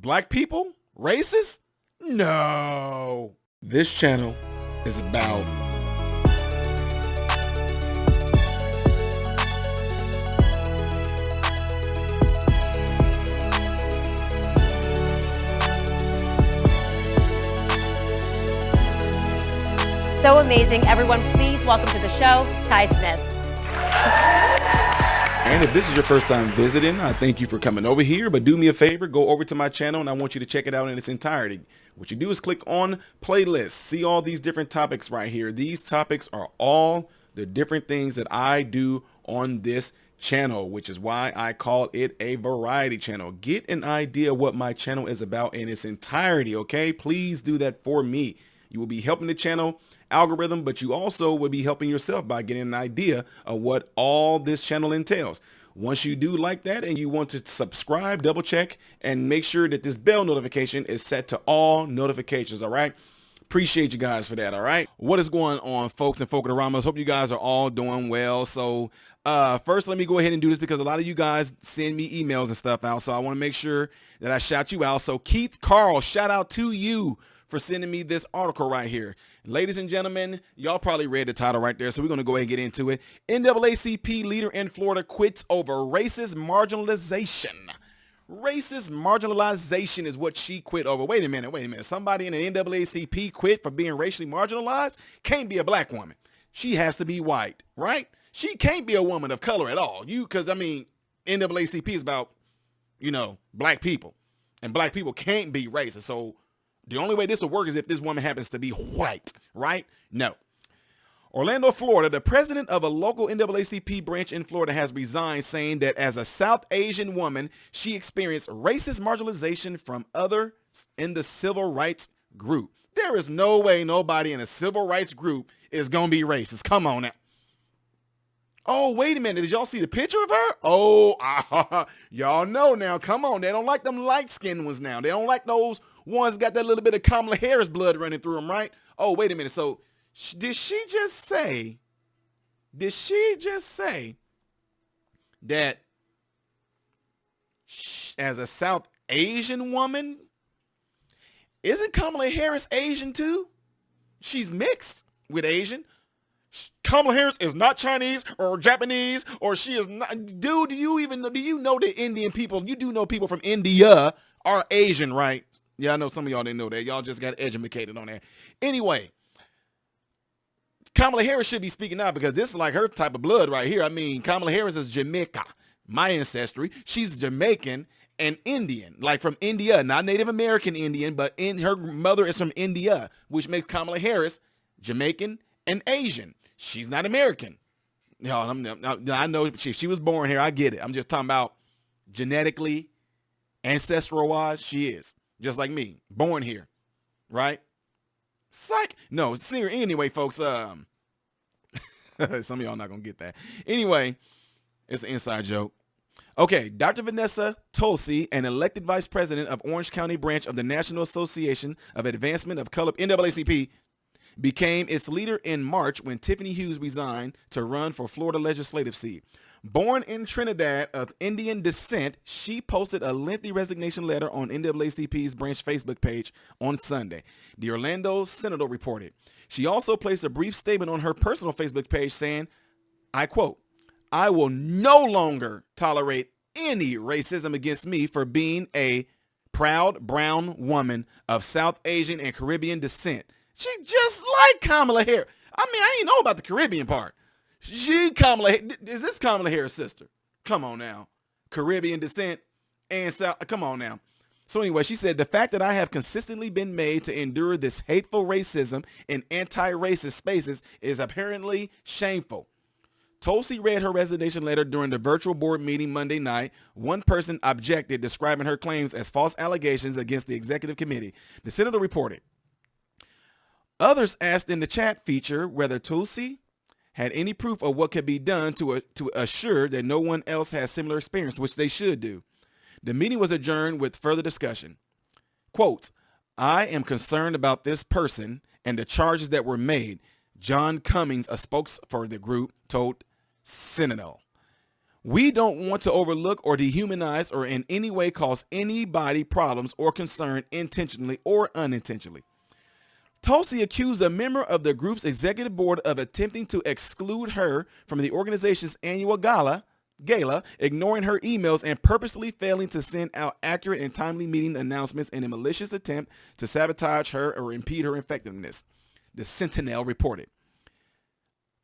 Black people racist? No. This channel is about so amazing. Everyone, please welcome to the show, Ty Smith. And if this is your first time visiting, I thank you for coming over here. But do me a favor, go over to my channel and I want you to check it out in its entirety. What you do is click on playlists. See all these different topics right here. These topics are all the different things that I do on this channel, which is why I call it a variety channel. Get an idea what my channel is about in its entirety, okay? Please do that for me. You will be helping the channel algorithm, but you also will be helping yourself by getting an idea of what all this channel entails. Once you do like that and you want to subscribe, double check and make sure that this bell notification is set to all notifications. All right. Appreciate you guys for that. All right. What is going on, folks and Folkaramas? Hope you guys are all doing well. So first, let me go ahead and do this because a lot of you guys send me emails and stuff out. So I want to make sure that I shout you out. So Keith Carl, shout out to you for sending me this article right here. Ladies and gentlemen, y'all probably read the title right there, so we're going to go ahead and get into it. NAACP leader in Florida quits over racist marginalization. Racist marginalization is what she quit over. Wait a minute. Somebody in the NAACP quit for being racially marginalized? Can't be a black woman. She has to be white, right? She can't be a woman of color at all. Because I mean, NAACP is about, black people. And black people can't be racist. So the only way this will work is if this woman happens to be white, right? No. Orlando, Florida, the president of a local NAACP branch in Florida has resigned, saying that as a South Asian woman, she experienced racist marginalization from others in the civil rights group. There is no way nobody in a civil rights group is going to be racist. Come on now. Oh, wait a minute. Did y'all see the picture of her? Oh, y'all know now. Come on. They don't like them light-skinned ones now. They don't like those ones got that little bit of Kamala Harris blood running through them, right? Oh, wait a minute. So did she just say that as a South Asian woman, isn't Kamala Harris Asian too? She's mixed with Asian. Kamala Harris is not Chinese or Japanese, or she is not. Dude, do you know the Indian people? You do know people from India are Asian, right? Yeah, I know some of y'all didn't know that. Y'all just got educated on that. Anyway, Kamala Harris should be speaking out because this is like her type of blood right here. I mean, Kamala Harris is Jamaica, my ancestry. She's Jamaican and Indian, like from India, not Native American Indian, but her mother is from India, which makes Kamala Harris Jamaican and Asian. She's not American. I know she was born here. I get it. I'm just talking about genetically, ancestral wise, she is. Just like me, born here, right? Psych. No, anyway, folks, some of y'all not going to get that. Anyway, it's an inside joke. Okay, Dr. Vanessa Tulsi, an elected vice president of Orange County branch of the National Association of Advancement of Color, NAACP, became its leader in March when Tiffany Hughes resigned to run for Florida legislative seat. Born in Trinidad of Indian descent, she posted a lengthy resignation letter on NAACP's branch Facebook page on Sunday, the Orlando Sentinel reported. She also placed a brief statement on her personal Facebook page saying, I quote, "I will no longer tolerate any racism against me for being a proud brown woman of South Asian and Caribbean descent." She just like Kamala Harris. I mean, I ain't know about the Caribbean part. Is this Kamala Harris' sister? Come on now. Caribbean descent and South. Come on now. So anyway, she said, the fact that I have consistently been made to endure this hateful racism in anti-racist spaces is apparently shameful. Tulsi read her resignation letter during the virtual board meeting Monday night. One person objected, describing her claims as false allegations against the executive committee. The senator reported. Others asked in the chat feature whether Tulsi had any proof of what could be done to assure that no one else has similar experience, which they should do. The meeting was adjourned with further discussion. Quote, I am concerned about this person and the charges that were made, John Cummings, a spokesman for the group, told Sentinel. We don't want to overlook or dehumanize or in any way cause anybody problems or concern intentionally or unintentionally. Tulsi accused a member of the group's executive board of attempting to exclude her from the organization's annual gala, ignoring her emails and purposely failing to send out accurate and timely meeting announcements in a malicious attempt to sabotage her or impede her effectiveness, the Sentinel reported.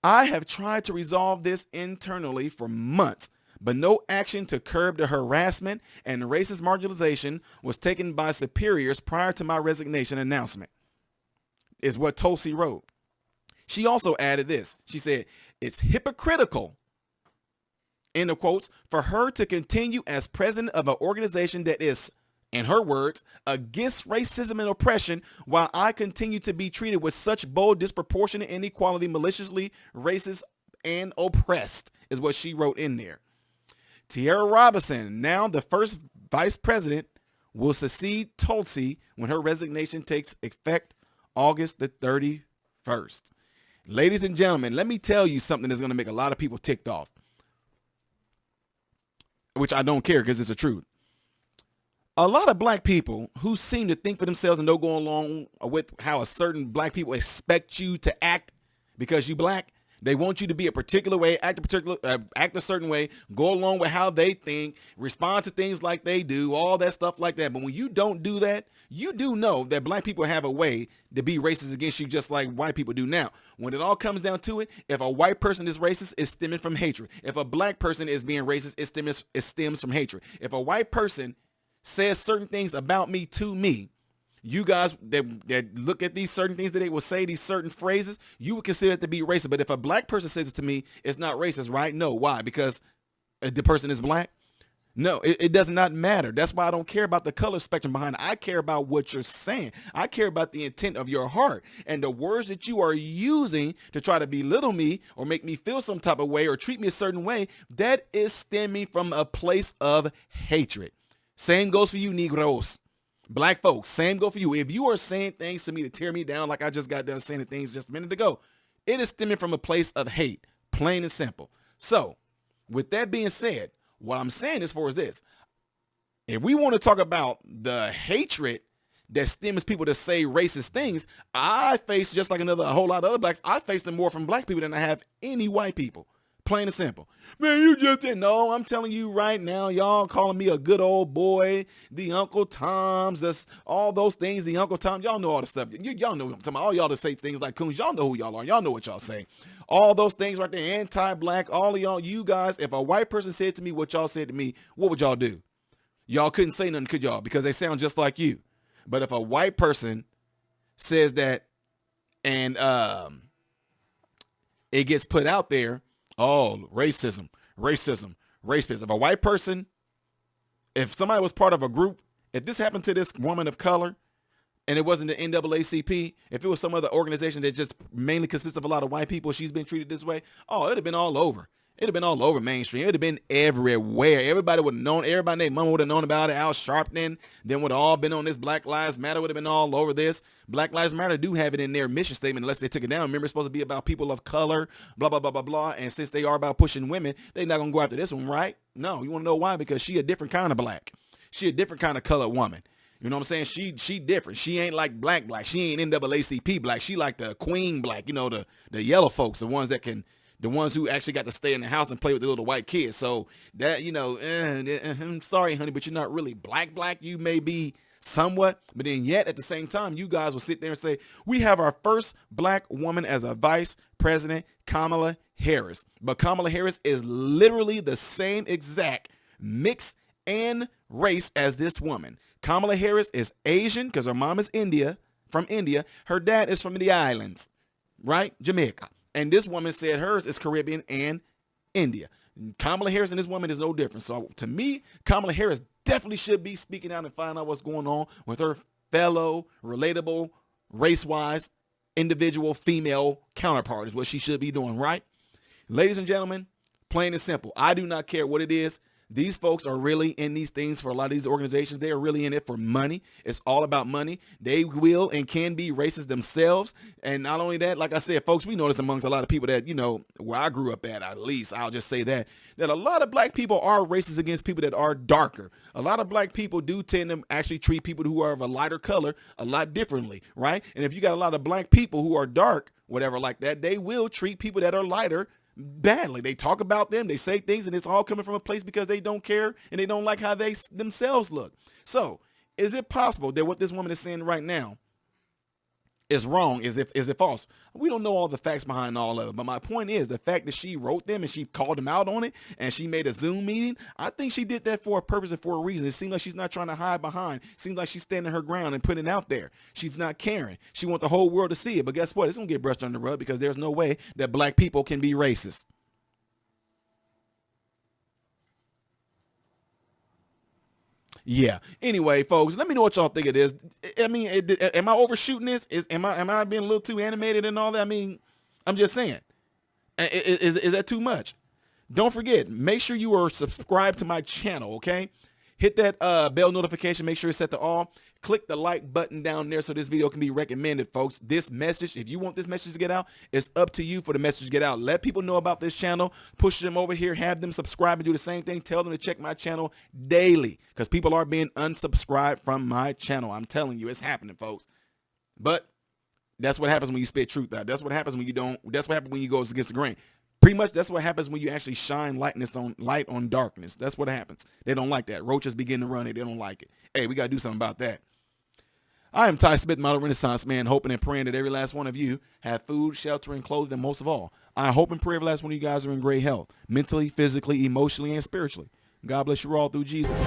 I have tried to resolve this internally for months, but no action to curb the harassment and racist marginalization was taken by superiors prior to my resignation announcement, is what Tulsi wrote. She also added this. She said, it's hypocritical, end of quotes, for her to continue as president of an organization that is, in her words, against racism and oppression, while I continue to be treated with such bold, disproportionate inequality, maliciously racist and oppressed, is what she wrote in there. Tierra Robinson, now the first vice president, will succeed Tulsi when her resignation takes effect August the 31st. Ladies and gentlemen, let me tell you something that's going to make a lot of people ticked off, which I don't care because it's the truth. A lot of black people who seem to think for themselves and don't go along with how a certain black people expect you to act because you black. They want you to be a particular way, act a certain way, go along with how they think, respond to things like they do, all that stuff like that. But when you don't do that, you do know that black people have a way to be racist against you just like white people do now. When it all comes down to it, if a white person is racist, it's stemming from hatred. If a black person is being racist, it stems from hatred. If a white person says certain things about me to me, you guys that look at these certain things that they will say, these certain phrases, you would consider it to be racist. But if a black person says it to me, it's not racist, right? No. Why? Because the person is black? No, it does not matter. That's why I don't care about the color spectrum behind it. I care about what you're saying. I care about the intent of your heart and the words that you are using to try to belittle me or make me feel some type of way or treat me a certain way. That is stemming from a place of hatred. Same goes for you, Negroes. Black folks, same go for you. If you are saying things to me to tear me down like I just got done saying the things just a minute ago, it is stemming from a place of hate, plain and simple. So, with that being said, what I'm saying is this. If we want to talk about the hatred that stems people to say racist things, I face, just like a whole lot of other blacks, I face them more from black people than I have any white people. Plain and simple. Man, you just didn't know. I'm telling you right now, y'all calling me a good old boy, the Uncle Toms, that's all those things, the Uncle Tom. Y'all know all the stuff. Y'all know what I'm talking about. All y'all that say things like coons, y'all know who y'all are. Y'all know what y'all say. All those things right there, anti-black, all of y'all, you guys, if a white person said to me what y'all said to me, what would y'all do? Y'all couldn't say nothing, could y'all? Because they sound just like you. But if a white person says that and it gets put out there, oh, racism. If a white person, if somebody was part of a group, if this happened to this woman of color and it wasn't the NAACP, if it was some other organization that just mainly consists of a lot of white people, she's been treated this way, oh, it'd have been all over. It'd have been all over mainstream. It'd have been everywhere. Everybody would have known. Everybody, their mama would have known about it. Al Sharpton, then would have all been on this. Black Lives Matter would have been all over this. Black Lives Matter do have it in their mission statement unless they took it down. Remember, it's supposed to be about people of color, blah, blah, blah, blah, blah. And since they are about pushing women, they're not going to go after this one, right? No, you want to know why? Because she a different kind of black. She a different kind of colored woman. You know what I'm saying? She different. She ain't like black. She ain't NAACP black. She like the queen black, the yellow folks, the ones who actually got to stay in the house and play with the little white kids. So that, I'm sorry, honey, but you're not really black. You may be somewhat, but then yet at the same time, you guys will sit there and say, we have our first black woman as a vice president, Kamala Harris. But Kamala Harris is literally the same exact mix and race as this woman. Kamala Harris is Asian because her mom is from India. Her dad is from the islands, right? Jamaica. And this woman said hers is Caribbean and India. Kamala Harris and this woman is no different. So to me, Kamala Harris definitely should be speaking out and finding out what's going on with her fellow, relatable, race-wise, individual female counterpart is what she should be doing, right? Ladies and gentlemen, plain and simple. I do not care what it is. These folks are really in these things for a lot of these organizations. They are really in it for money. It's all about money. They will and can be racist themselves. And not only that, like I said, folks, we notice amongst a lot of people that, where I grew up at least, I'll just say that a lot of black people are racist against people that are darker. A lot of black people do tend to actually treat people who are of a lighter color a lot differently, right? And if you got a lot of black people who are dark, whatever like that, they will treat people that are lighter badly. They talk about them, they say things, and it's all coming from a place because they don't care and they don't like how they themselves look. So is it possible that what this woman is saying right now is wrong? Is it false? We don't know all the facts behind all of it, but my point is the fact that she wrote them and she called them out on it and she made a Zoom meeting, I think she did that for a purpose and for a reason. It seems like she's not trying to hide behind. It seems like she's standing her ground and putting it out there. She's not caring. She wants the whole world to see it, but guess what? It's gonna get brushed under the rug because there's no way that black people can be racist. Yeah. Anyway, folks, let me know what y'all think of this. I mean, am I overshooting this? Am I being a little too animated and all that? I mean, I'm just saying. Is that too much? Don't forget, make sure you are subscribed to my channel, okay? Hit that bell notification. Make sure it's set to all. Click the like button down there so this video can be recommended, folks. This message, if you want this message to get out, it's up to you for the message to get out. Let people know about this channel. Push them over here. Have them subscribe and do the same thing. Tell them to check my channel daily because people are being unsubscribed from my channel. I'm telling you, it's happening, folks. But that's what happens when you spit truth out. That's what happens when you don't. That's what happens when you go against the grain. Pretty much that's what happens when you actually shine light on darkness. That's what happens. They don't like that. Roaches begin to run it. They don't like it. Hey, we got to do something about that. I am Ty Smith, model Renaissance man, hoping and praying that every last one of you have food, shelter, and clothing, and most of all, I hope and pray every last one of you guys are in great health, mentally, physically, emotionally, and spiritually. God bless you all through Jesus.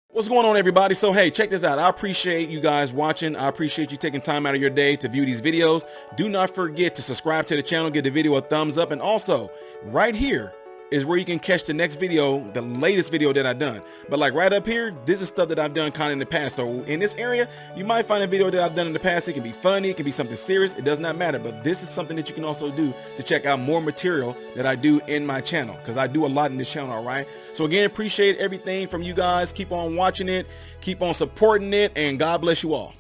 What's going on, everybody? So, hey, check this out. I appreciate you guys watching. I appreciate you taking time out of your day to view these videos. Do not forget to subscribe to the channel, give the video a thumbs up, and also right here is where you can catch the next video, the latest video that I've done. But like right up here, this is stuff that I've done kind of in the past. So in this area, you might find a video that I've done in the past. It can be funny, it can be something serious. It does not matter. But this is something that you can also do to check out more material that I do in my channel, because I do a lot in this channel, all right? So again, appreciate everything from you guys. Keep on watching it, keep on supporting it, and God bless you all.